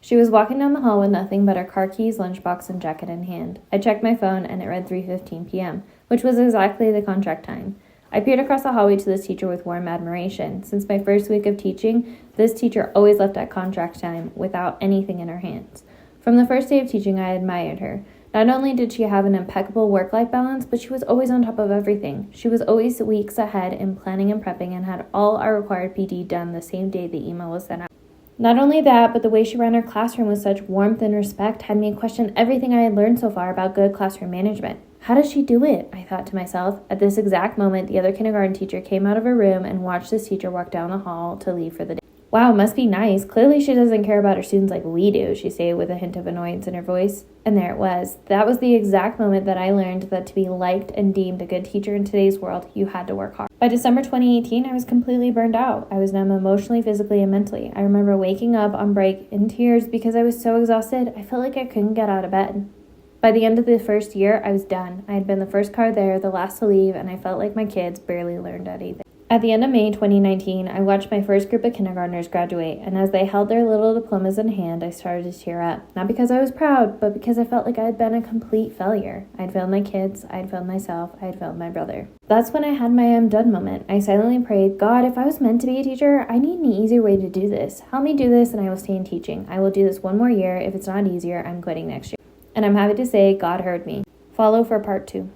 She was walking down the hall with nothing but her car keys, lunchbox, and jacket in hand. I checked my phone, and it read 3:15 p.m., which was exactly the contract time. I peered across the hallway to this teacher with warm admiration. Since my first week of teaching, this teacher always left at contract time without anything in her hands. From the first day of teaching, I admired her. Not only did she have an impeccable work-life balance, but she was always on top of everything. She was always weeks ahead in planning and prepping and had all our required PD done the same day the email was sent out. Not only that, but the way she ran her classroom with such warmth and respect had me question everything I had learned so far about good classroom management. How does she do it? I thought to myself. At this exact moment, the other kindergarten teacher came out of her room and watched this teacher walk down the hall to leave for the day. Wow, must be nice. Clearly she doesn't care about her students like we do, she said with a hint of annoyance in her voice. And there it was. That was the exact moment that I learned that to be liked and deemed a good teacher in today's world, you had to work hard. By December 2018, I was completely burned out. I was numb emotionally, physically, and mentally. I remember waking up on break in tears because I was so exhausted, I felt like I couldn't get out of bed. By the end of the first year, I was done. I had been the first car there, the last to leave, and I felt like my kids barely learned anything. At the end of May 2019, I watched my first group of kindergartners graduate, and as they held their little diplomas in hand, I started to tear up. Not because I was proud, but because I felt like I had been a complete failure. I'd failed my kids, I'd failed myself, I'd failed my brother. That's when I had my I'm done moment. I silently prayed, God, if I was meant to be a teacher, I need an easier way to do this. Help me do this and I will stay in teaching. I will do this one more year. If it's not easier, I'm quitting next year. And I'm happy to say God heard me. Follow for part 2.